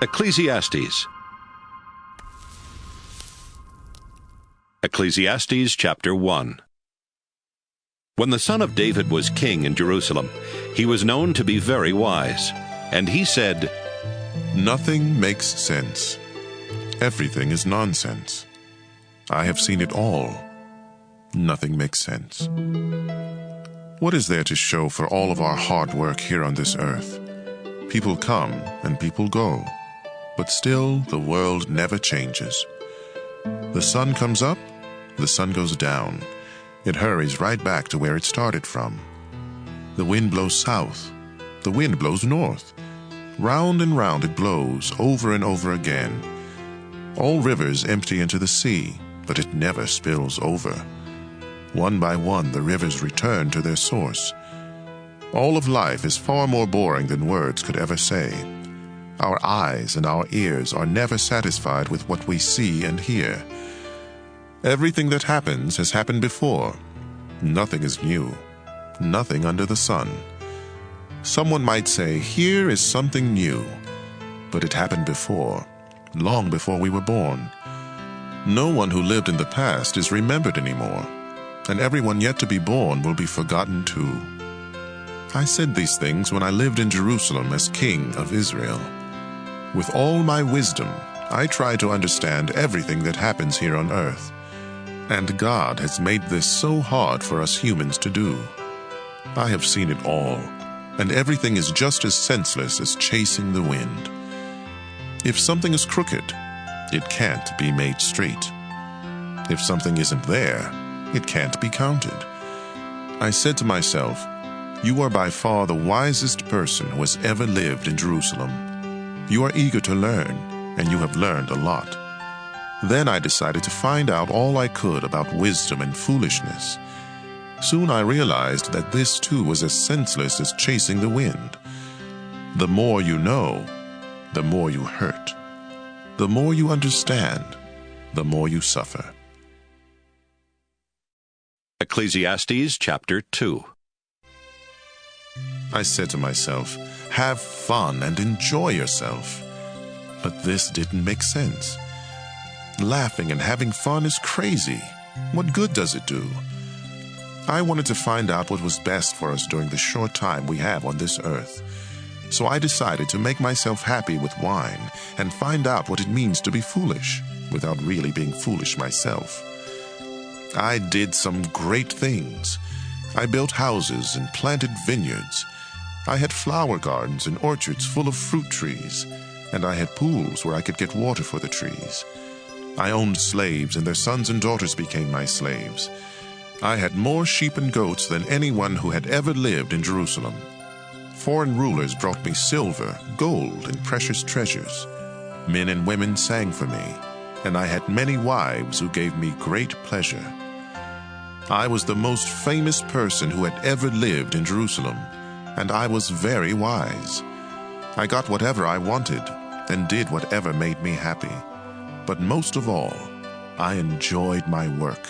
Ecclesiastes. Ecclesiastes chapter 1. When the son of David was king in Jerusalem, he was known to be very wise. And he said, "Nothing makes sense. Everything is nonsense. I have seen it all. Nothing makes sense. What is there to show for all of our hard work here on this earth? People come and people go, but still the world never changes. The sun comes up, the sun goes down. It hurries right back to where it started from. The wind blows south, the wind blows north. Round and round it blows over and over again. All rivers empty into the sea, but it never spills over. One by one the rivers return to their source. All of life is far more boring than words could ever say. Our eyes and our ears are never satisfied with what we see and hear. Everything that happens has happened before. Nothing is new. Nothing under the sun. Someone might say, here is something new, but it happened before, long before we were born. No one who lived in the past is remembered anymore, and everyone yet to be born will be forgotten too. I said these things when I lived in Jerusalem as king of Israel. With all my wisdom, I try to understand everything that happens here on earth. And God has made this so hard for us humans to do. I have seen it all, and everything is just as senseless as chasing the wind. If something is crooked, it can't be made straight. If something isn't there, it can't be counted. I said to myself, you are by far the wisest person who has ever lived in Jerusalem. You are eager to learn, and you have learned a lot. Then I decided to find out all I could about wisdom and foolishness. Soon I realized that this too was as senseless as chasing the wind. The more you know, the more you hurt. The more you understand, the more you suffer. Ecclesiastes chapter 2. I said to myself, have fun and enjoy yourself. But this didn't make sense. Laughing and having fun is crazy. What good does it do? I wanted to find out what was best for us during the short time we have on this earth. So I decided to make myself happy with wine and find out what it means to be foolish without really being foolish myself. I did some great things. I built houses and planted vineyards. I had flower gardens and orchards full of fruit trees, and I had pools where I could get water for the trees. I owned slaves, and their sons and daughters became my slaves. I had more sheep and goats than anyone who had ever lived in Jerusalem. Foreign rulers brought me silver, gold, and precious treasures. Men and women sang for me, and I had many wives who gave me great pleasure. I was the most famous person who had ever lived in Jerusalem, and I was very wise. I got whatever I wanted and did whatever made me happy. But most of all, I enjoyed my work.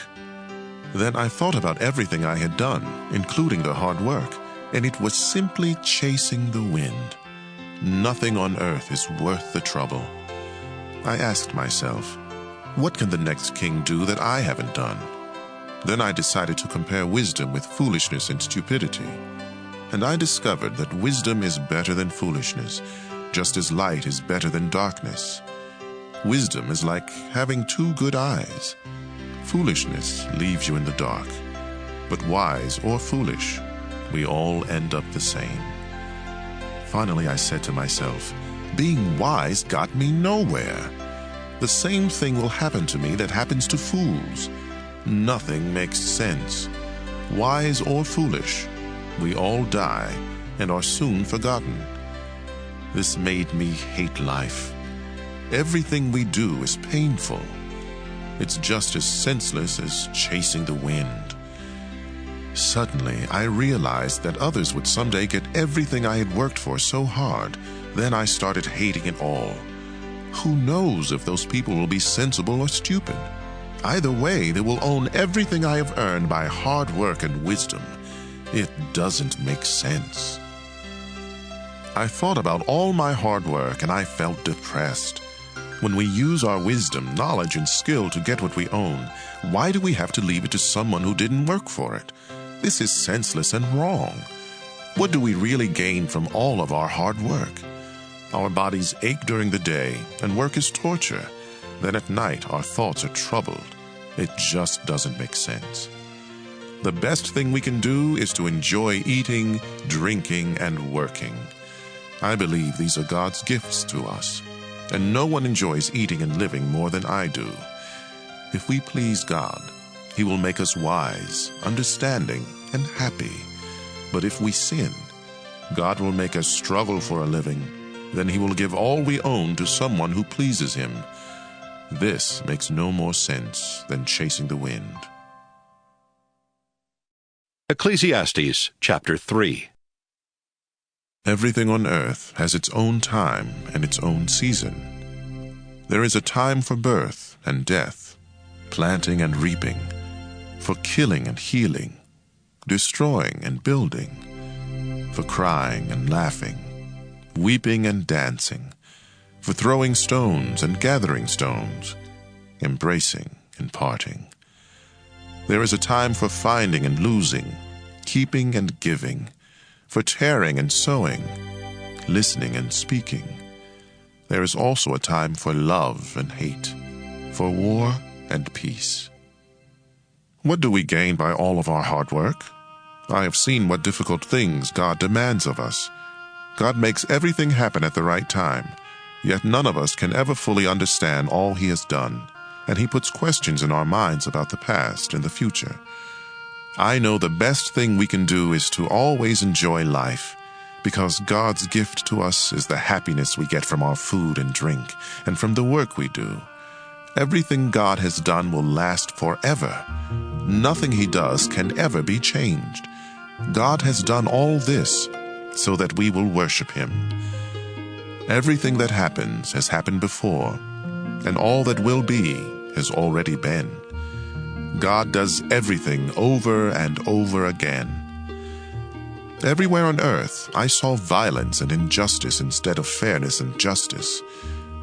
Then I thought about everything I had done, including the hard work, and it was simply chasing the wind. Nothing on earth is worth the trouble. I asked myself, what can the next king do that I haven't done? Then I decided to compare wisdom with foolishness and stupidity. And I discovered that wisdom is better than foolishness, just as light is better than darkness. Wisdom is like having two good eyes. Foolishness leaves you in the dark. But wise or foolish, we all end up the same. Finally, I said to myself, being wise got me nowhere. The same thing will happen to me that happens to fools. Nothing makes sense. Wise or foolish, we all die and are soon forgotten. This made me hate life. Everything we do is painful. It's just as senseless as chasing the wind. Suddenly, I realized that others would someday get everything I had worked for so hard. Then I started hating it all. Who knows if those people will be sensible or stupid? Either way, they will own everything I have earned by hard work and wisdom. It doesn't make sense. I thought about all my hard work and I felt depressed. When we use our wisdom, knowledge, and skill to get what we own, why do we have to leave it to someone who didn't work for it? This is senseless and wrong. What do we really gain from all of our hard work? Our bodies ache during the day, and work is torture. Then at night, our thoughts are troubled. It just doesn't make sense. The best thing we can do is to enjoy eating, drinking, and working. I believe these are God's gifts to us, and no one enjoys eating and living more than I do. If we please God, He will make us wise, understanding, and happy. But if we sin, God will make us struggle for a living. Then He will give all we own to someone who pleases Him. This makes no more sense than chasing the wind. Ecclesiastes chapter 3. Everything on earth has its own time and its own season. There is a time for birth and death, planting and reaping, for killing and healing, destroying and building, for crying and laughing, weeping and dancing, for throwing stones and gathering stones, embracing and parting. There is a time for finding and losing, keeping and giving, for tearing and sowing, listening and speaking. There is also a time for love and hate, for war and peace. What do we gain by all of our hard work? I have seen what difficult things God demands of us. God makes everything happen at the right time, yet none of us can ever fully understand all He has done, and He puts questions in our minds about the past and the future. I know the best thing we can do is to always enjoy life, because God's gift to us is the happiness we get from our food and drink, and from the work we do. Everything God has done will last forever. Nothing He does can ever be changed. God has done all this so that we will worship Him. Everything that happens has happened before, and all that will be has already been. God does everything over and over again. Everywhere on earth, I saw violence and injustice instead of fairness and justice.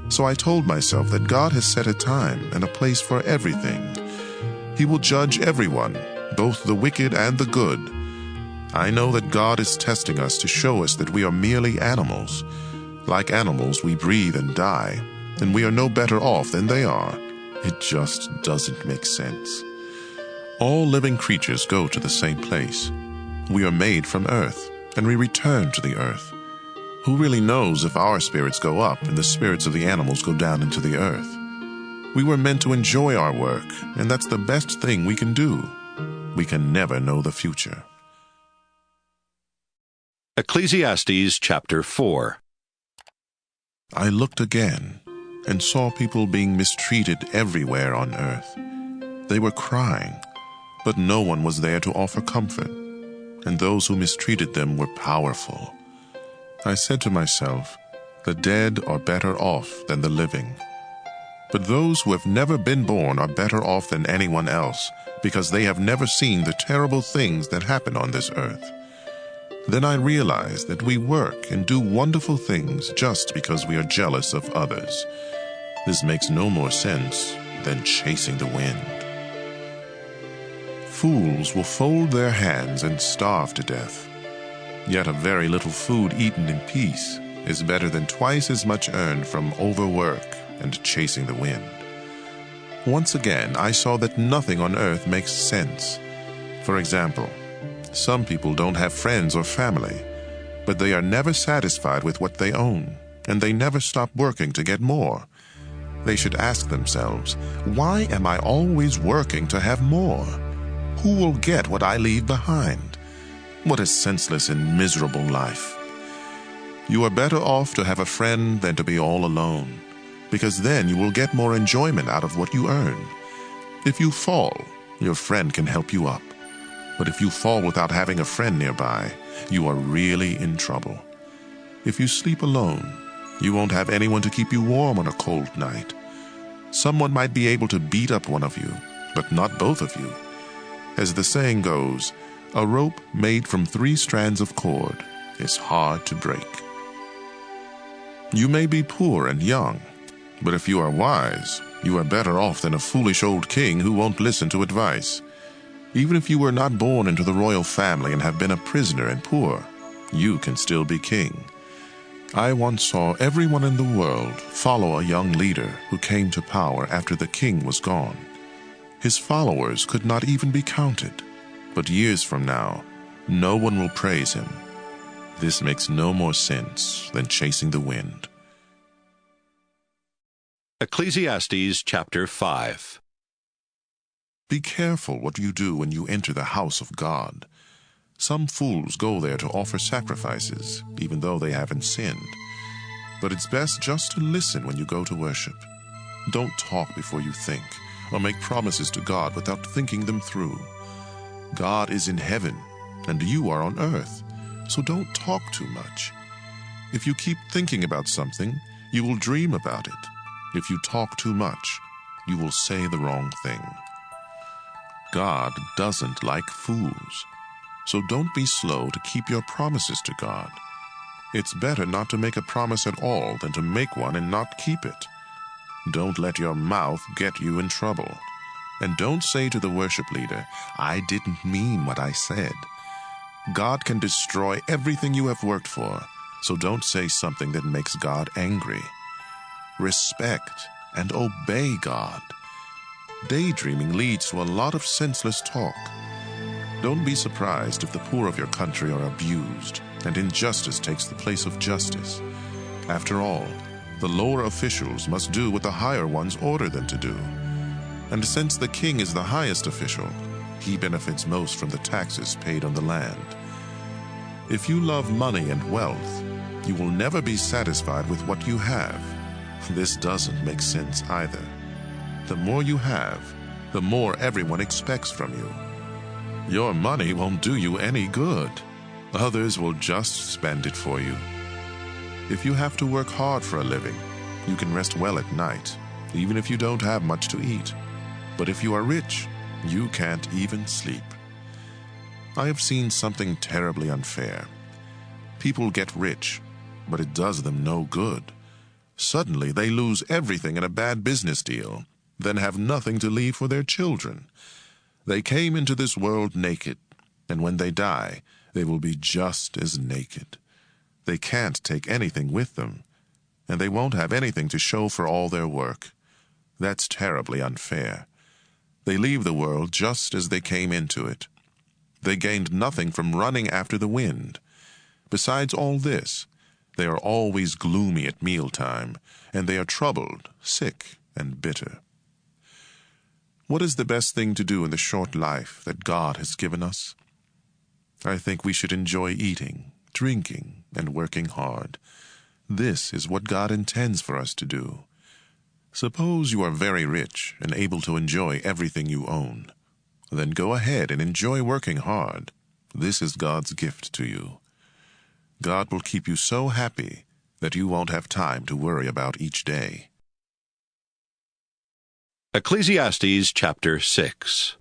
So I told myself that God has set a time and a place for everything. He will judge everyone, both the wicked and the good. I know that God is testing us to show us that we are merely animals. Like animals, we breathe and die, and we are no better off than they are. It just doesn't make sense. All living creatures go to the same place. We are made from earth, and we return to the earth. Who really knows if our spirits go up and the spirits of the animals go down into the earth? We were meant to enjoy our work, and that's the best thing we can do. We can never know the future. Ecclesiastes chapter 4. I looked again and saw people being mistreated everywhere on earth. They were crying, but no one was there to offer comfort, and those who mistreated them were powerful. I said to myself, the dead are better off than the living. But those who have never been born are better off than anyone else, because they have never seen the terrible things that happen on this earth. Then I realized that we work and do wonderful things just because we are jealous of others. This makes no more sense than chasing the wind. Fools will fold their hands and starve to death. Yet a very little food eaten in peace is better than twice as much earned from overwork and chasing the wind. Once again, I saw that nothing on earth makes sense. For example, some people don't have friends or family, but they are never satisfied with what they own, and they never stop working to get more. They should ask themselves, why am I always working to have more? Who will get what I leave behind? What a senseless and miserable life. You are better off to have a friend than to be all alone, because then you will get more enjoyment out of what you earn. If you fall, your friend can help you up. But if you fall without having a friend nearby, you are really in trouble. If you sleep alone, you won't have anyone to keep you warm on a cold night. Someone might be able to beat up one of you, but not both of you. As the saying goes, a rope made from 3 strands of cord is hard to break. You may be poor and young, but if you are wise, you are better off than a foolish old king who won't listen to advice. Even if you were not born into the royal family and have been a prisoner and poor, you can still be king. I once saw everyone in the world follow a young leader who came to power after the king was gone. His followers could not even be counted, but years from now, no one will praise him. This makes no more sense than chasing the wind. Ecclesiastes chapter 5. Be careful what you do when you enter the house of God. Some fools go there to offer sacrifices, even though they haven't sinned. But it's best just to listen when you go to worship. Don't talk before you think, or make promises to God without thinking them through. God is in heaven, and you are on earth, so don't talk too much. If you keep thinking about something, you will dream about it. If you talk too much, you will say the wrong thing. God doesn't like fools, so don't be slow to keep your promises to God. It's better not to make a promise at all than to make one and not keep it. Don't let your mouth get you in trouble. And don't say to the worship leader, "I didn't mean what I said." God can destroy everything you have worked for, so don't say something that makes God angry. Respect and obey God. Daydreaming leads to a lot of senseless talk. Don't be surprised if the poor of your country are abused and injustice takes the place of justice. After all, the lower officials must do what the higher ones order them to do. And since the king is the highest official, he benefits most from the taxes paid on the land. If you love money and wealth, you will never be satisfied with what you have. This doesn't make sense either. The more you have, the more everyone expects from you. Your money won't do you any good. Others will just spend it for you. If you have to work hard for a living, you can rest well at night, even if you don't have much to eat. But if you are rich, you can't even sleep. I have seen something terribly unfair. People get rich, but it does them no good. Suddenly they lose everything in a bad business deal, then have nothing to leave for their children. They came into this world naked, and when they die, they will be just as naked. They can't take anything with them, and they won't have anything to show for all their work. That's terribly unfair. They leave the world just as they came into it. They gained nothing from running after the wind. Besides all this, they are always gloomy at mealtime, and they are troubled, sick, and bitter. What is the best thing to do in the short life that God has given us? I think we should enjoy eating, drinking, and working hard. This is what God intends for us to do. Suppose you are very rich and able to enjoy everything you own. Then go ahead and enjoy working hard. This is God's gift to you. God will keep you so happy that you won't have time to worry about each day. Ecclesiastes chapter 6.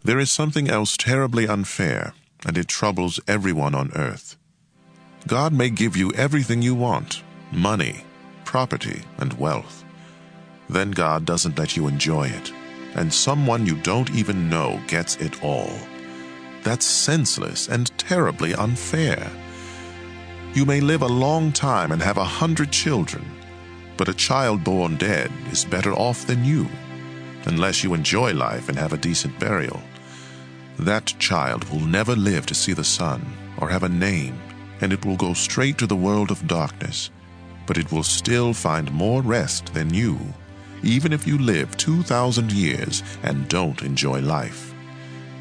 There is something else terribly unfair, and it troubles everyone on earth. God may give you everything you want, money, property, and wealth. Then God doesn't let you enjoy it, and someone you don't even know gets it all. That's senseless and terribly unfair. You may live a long time and have 100 children, but a child born dead is better off than you, unless you enjoy life and have a decent burial. That child will never live to see the sun or have a name, and it will go straight to the world of darkness, but it will still find more rest than you, even if you live 2,000 years and don't enjoy life.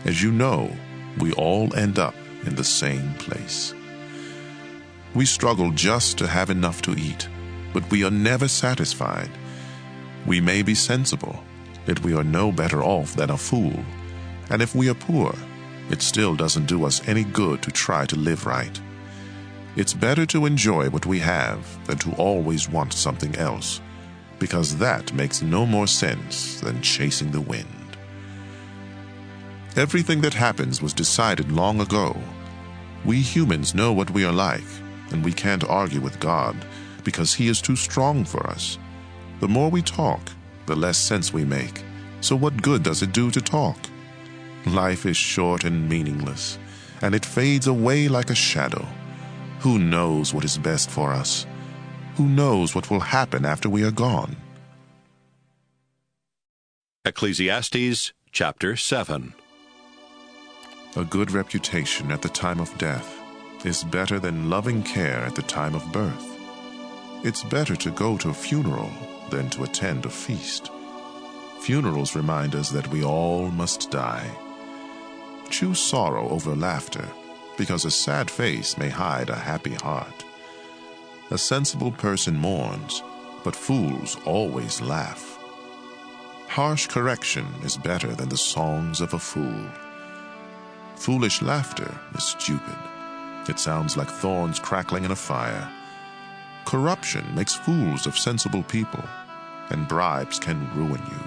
As you know, we all end up in the same place. We struggle just to have enough to eat, but we are never satisfied. We may be sensible, yet we are no better off than a fool. And if we are poor, it still doesn't do us any good to try to live right. It's better to enjoy what we have than to always want something else, because that makes no more sense than chasing the wind. Everything that happens was decided long ago. We humans know what we are like, and we can't argue with God because He is too strong for us. The more we talk, the less sense we make. So what good does it do to talk? Life is short and meaningless, and it fades away like a shadow. Who knows what is best for us? Who knows what will happen after we are gone? Ecclesiastes chapter 7. A good reputation at the time of death is better than loving care at the time of birth. It's better to go to a funeral than to attend a feast. Funerals remind us that we all must die. Choose sorrow over laughter, because a sad face may hide a happy heart. A sensible person mourns, but fools always laugh. Harsh correction is better than the songs of a fool. Foolish laughter is stupid. It sounds like thorns crackling in a fire. Corruption makes fools of sensible people, and bribes can ruin you.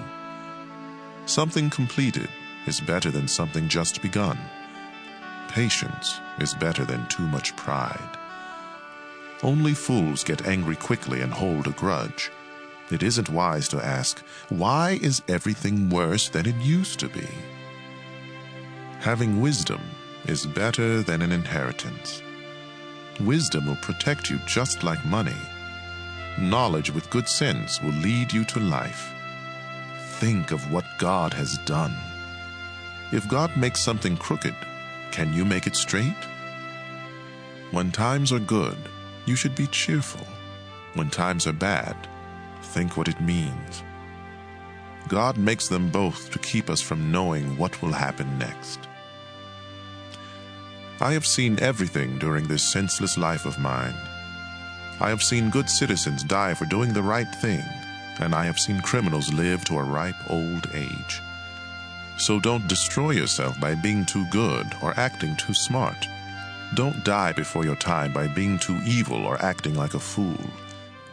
Something completed is better than something just begun. Patience is better than too much pride. Only fools get angry quickly and hold a grudge. It isn't wise to ask, why is everything worse than it used to be? Having wisdom is better than an inheritance. Wisdom will protect you just like money. Knowledge with good sense will lead you to life. Think of what God has done. If God makes something crooked, can you make it straight? When times are good, you should be cheerful. When times are bad, think what it means. God makes them both to keep us from knowing what will happen next. I have seen everything during this senseless life of mine. I have seen good citizens die for doing the right thing, and I have seen criminals live to a ripe old age. So don't destroy yourself by being too good or acting too smart. Don't die before your time by being too evil or acting like a fool.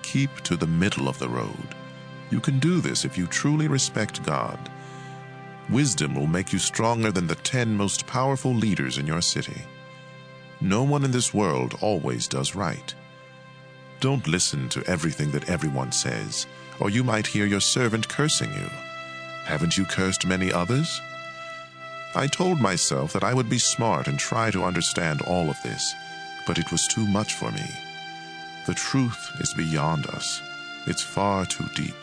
Keep to the middle of the road. You can do this if you truly respect God. Wisdom will make you stronger than the 10 most powerful leaders in your city. No one in this world always does right. Don't listen to everything that everyone says, or you might hear your servant cursing you. Haven't you cursed many others? I told myself that I would be smart and try to understand all of this, but it was too much for me. The truth is beyond us. It's far too deep.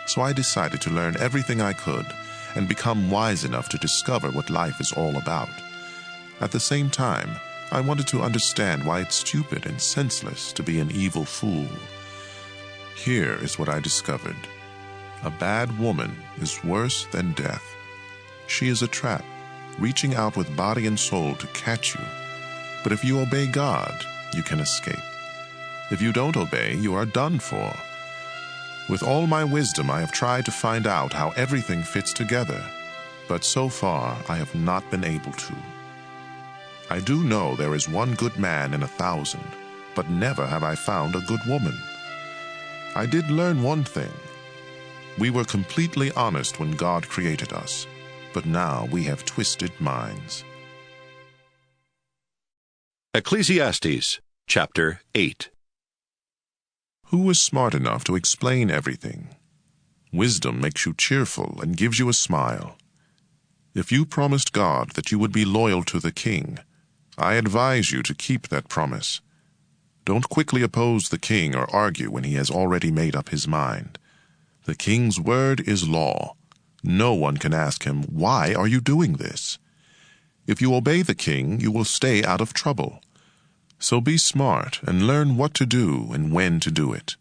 So I decided to learn everything I could and become wise enough to discover what life is all about. At the same time, I wanted to understand why it's stupid and senseless to be an evil fool. Here is what I discovered. A bad woman is worse than death. She is a trap, reaching out with body and soul to catch you. But if you obey God, you can escape. If you don't obey, you are done for. With all my wisdom, I have tried to find out how everything fits together, but so far I have not been able to. I do know there is one good man in 1,000, but never have I found a good woman. I did learn one thing. We were completely honest when God created us, but now we have twisted minds. Ecclesiastes chapter 8. Who is smart enough to explain everything? Wisdom makes you cheerful and gives you a smile. If you promised God that you would be loyal to the king, I advise you to keep that promise. Don't quickly oppose the king or argue when he has already made up his mind. The king's word is law. No one can ask him, "Why are you doing this?" If you obey the king, you will stay out of trouble. So be smart and learn what to do and when to do it.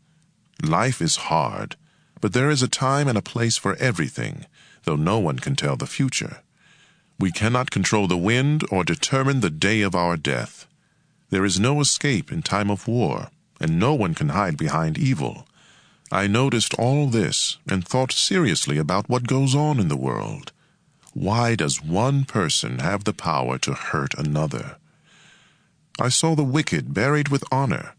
Life is hard, but there is a time and a place for everything, though no one can tell the future. We cannot control the wind or determine the day of our death. There is no escape in time of war, and no one can hide behind evil. I noticed all this and thought seriously about what goes on in the world. Why does one person have the power to hurt another? I saw the wicked buried with honor,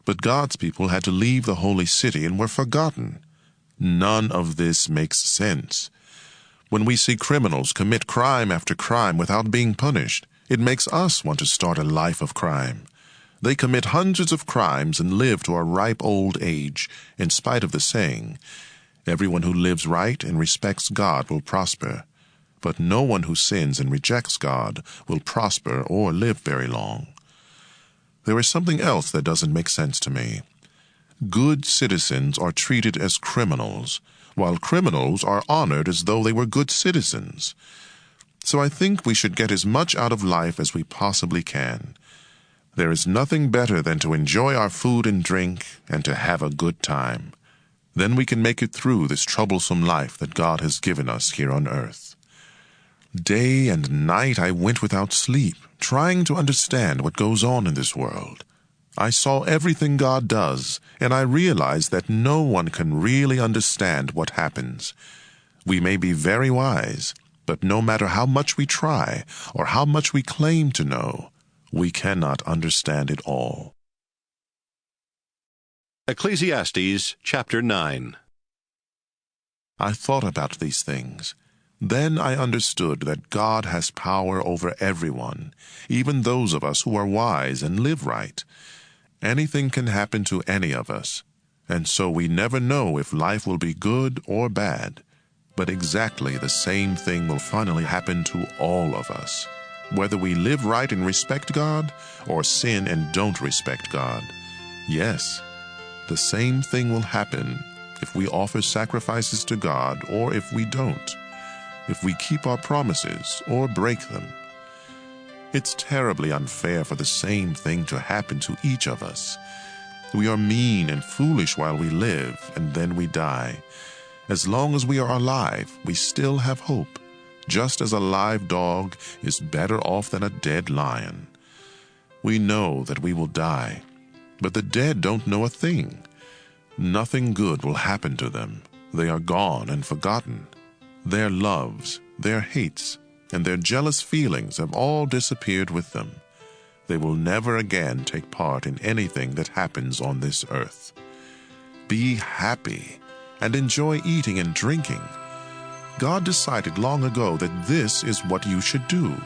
but God's people had to leave the holy city and were forgotten. None of this makes sense. When we see criminals commit crime after crime without being punished, it makes us want to start a life of crime. They commit hundreds of crimes and live to a ripe old age, in spite of the saying, "Everyone who lives right and respects God will prosper, but no one who sins and rejects God will prosper or live very long." There is something else that doesn't make sense to me. Good citizens are treated as criminals, while criminals are honored as though they were good citizens. So I think we should get as much out of life as we possibly can. There is nothing better than to enjoy our food and drink and to have a good time. Then we can make it through this troublesome life that God has given us here on earth. Day and night I went without sleep, trying to understand what goes on in this world. I saw everything God does, and I realized that no one can really understand what happens. We may be very wise, but no matter how much we try or how much we claim to know, we cannot understand it all. Ecclesiastes chapter 9. I thought about these things. Then I understood that God has power over everyone, even those of us who are wise and live right. Anything can happen to any of us, and so we never know if life will be good or bad. But exactly the same thing will finally happen to all of us, whether we live right and respect God or sin and don't respect God. Yes, the same thing will happen if we offer sacrifices to God or if we don't, if we keep our promises or break them. It's terribly unfair for the same thing to happen to each of us. We are mean and foolish while we live, and then we die. As long as we are alive, we still have hope, just as a live dog is better off than a dead lion. We know that we will die, but the dead don't know a thing. Nothing good will happen to them. They are gone and forgotten. Their loves, their hates, and their jealous feelings have all disappeared with them. They will never again take part in anything that happens on this earth. Be happy and enjoy eating and drinking. God decided long ago that this is what you should do.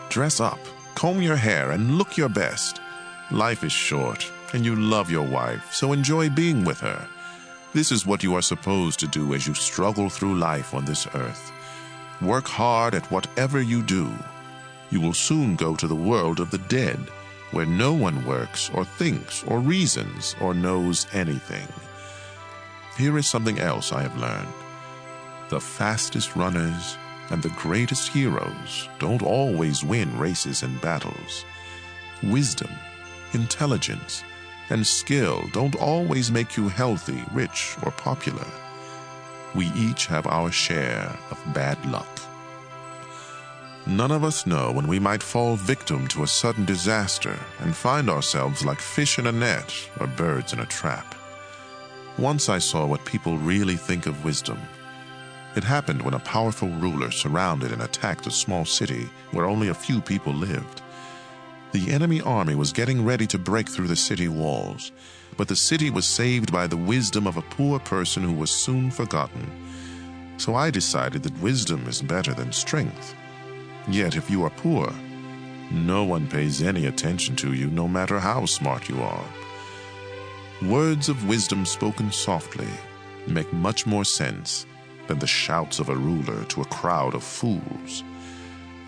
Dress up, comb your hair, and look your best. Life is short, and you love your wife, so enjoy being with her. This is what you are supposed to do as you struggle through life on this earth. Work hard at whatever you do. You will soon go to the world of the dead, where no one works or thinks or reasons or knows anything. Here is something else I have learned. The fastest runners and the greatest heroes don't always win races and battles. Wisdom, intelligence, and skill don't always make you healthy, rich, or popular. We each have our share of bad luck. None of us know when we might fall victim to a sudden disaster and find ourselves like fish in a net or birds in a trap. Once I saw what people really think of wisdom. It happened when a powerful ruler surrounded and attacked a small city where only a few people lived. The enemy army was getting ready to break through the city walls, but the city was saved by the wisdom of a poor person who was soon forgotten. So I decided that wisdom is better than strength. Yet if you are poor, no one pays any attention to you, no matter how smart you are. Words of wisdom spoken softly make much more sense than the shouts of a ruler to a crowd of fools.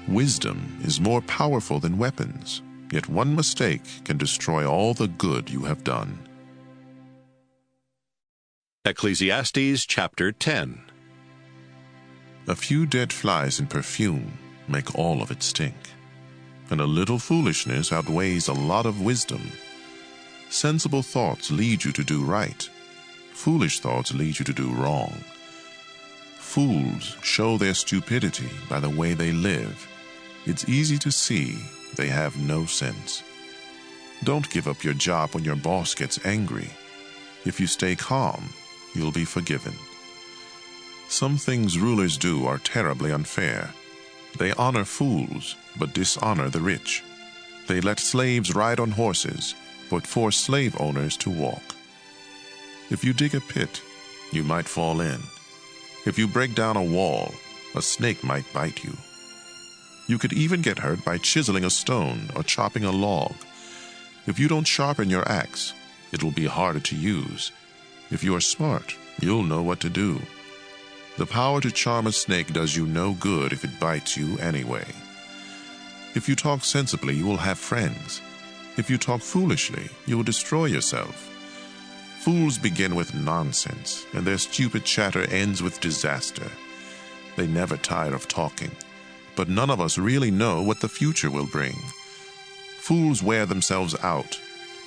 Wisdom is more powerful than weapons, yet one mistake can destroy all the good you have done. Ecclesiastes chapter 10. A few dead flies in perfume make all of it stink, and a little foolishness outweighs a lot of wisdom. Sensible thoughts lead you to do right. Foolish thoughts lead you to do wrong. Fools show their stupidity by the way they live. It's easy to see they have no sense. Don't give up your job when your boss gets angry. If you stay calm, you'll be forgiven. Some things rulers do are terribly unfair. They honor fools, but dishonor the rich. They let slaves ride on horses, but force slave owners to walk. If you dig a pit, you might fall in. If you break down a wall, a snake might bite you. You could even get hurt by chiseling a stone or chopping a log. If you don't sharpen your axe, it will be harder to use. If you are smart, you'll know what to do. The power to charm a snake does you no good if it bites you anyway. If you talk sensibly, you will have friends. If you talk foolishly, you will destroy yourself. Fools begin with nonsense, and their stupid chatter ends with disaster. They never tire of talking, but none of us really know what the future will bring. Fools wear themselves out.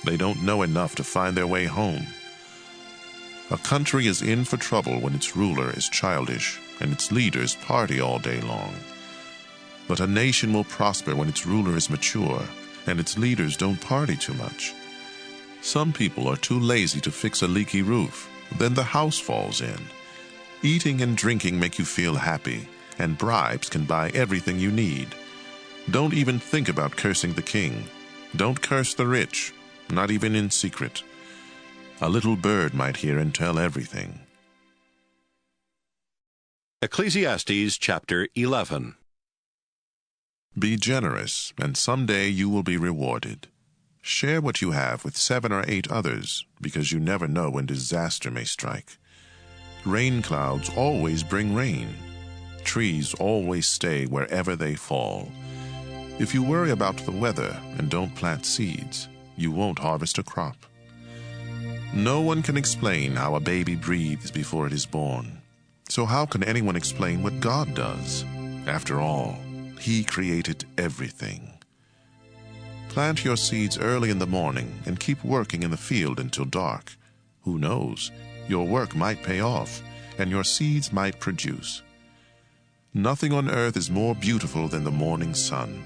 They don't know enough to find their way home. A country is in for trouble when its ruler is childish and its leaders party all day long. But a nation will prosper when its ruler is mature and its leaders don't party too much. Some people are too lazy to fix a leaky roof. Then the house falls in. Eating and drinking make you feel happy, and bribes can buy everything you need. Don't even think about cursing the king. Don't curse the rich, not even in secret. A little bird might hear and tell everything. Ecclesiastes chapter 11. Be generous, and someday you will be rewarded. Share what you have with 7 or 8 others, because you never know when disaster may strike. Rain clouds always bring rain. Trees always stay wherever they fall. If you worry about the weather and don't plant seeds, you won't harvest a crop. No one can explain how a baby breathes before it is born. So how can anyone explain what God does? After all, He created everything. Plant your seeds early in the morning and keep working in the field until dark. Who knows? Your work might pay off, and your seeds might produce. Nothing on earth is more beautiful than the morning sun.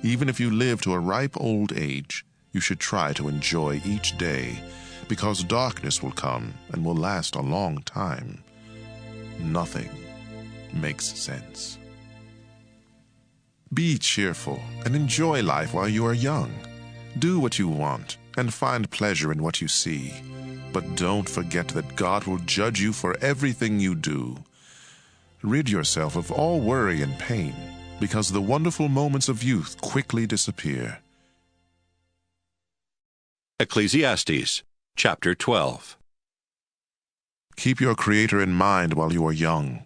Even if you live to a ripe old age, you should try to enjoy each day, because darkness will come and will last a long time. Nothing makes sense. Be cheerful and enjoy life while you are young. Do what you want and find pleasure in what you see. But don't forget that God will judge you for everything you do. Rid yourself of all worry and pain, because the wonderful moments of youth quickly disappear. Ecclesiastes chapter 12. Keep your Creator in mind while you are young.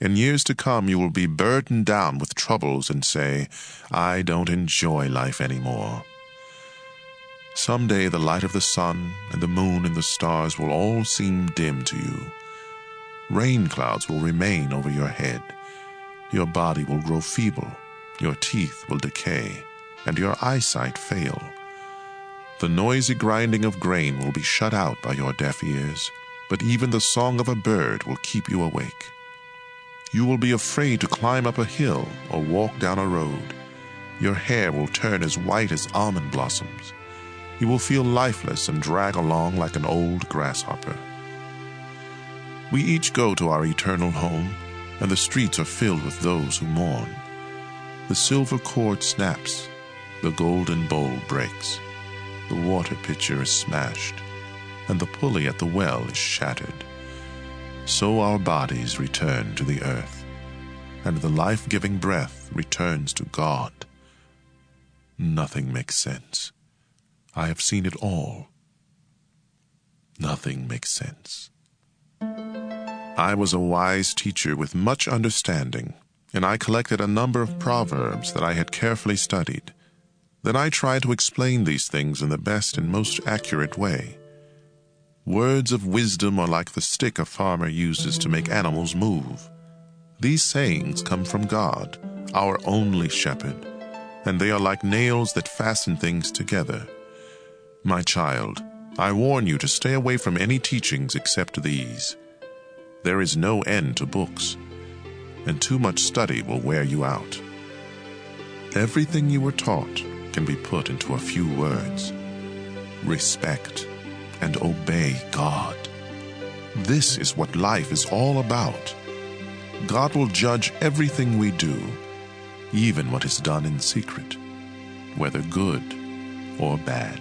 In years to come, you will be burdened down with troubles and say, I don't enjoy life anymore. Someday the light of the sun and the moon and the stars will all seem dim to you. Rain clouds will remain over your head. Your body will grow feeble, your teeth will decay, and your eyesight fail. The noisy grinding of grain will be shut out by your deaf ears, but even the song of a bird will keep you awake. You will be afraid to climb up a hill or walk down a road. Your hair will turn as white as almond blossoms. You will feel lifeless and drag along like an old grasshopper. We each go to our eternal home, and the streets are filled with those who mourn. The silver cord snaps, the golden bowl breaks, the water pitcher is smashed, and the pulley at the well is shattered. So our bodies return to the earth, and the life-giving breath returns to God. Nothing makes sense. I have seen it all. Nothing makes sense. I was a wise teacher with much understanding, and I collected a number of proverbs that I had carefully studied. Then I tried to explain these things in the best and most accurate way. Words of wisdom are like the stick a farmer uses to make animals move. These sayings come from God, our only shepherd, and they are like nails that fasten things together. My child, I warn you to stay away from any teachings except these. There is no end to books, and too much study will wear you out. Everything you were taught can be put into a few words. Respect and obey God. This is what life is all about. God will judge everything we do, even what is done in secret, whether good or bad.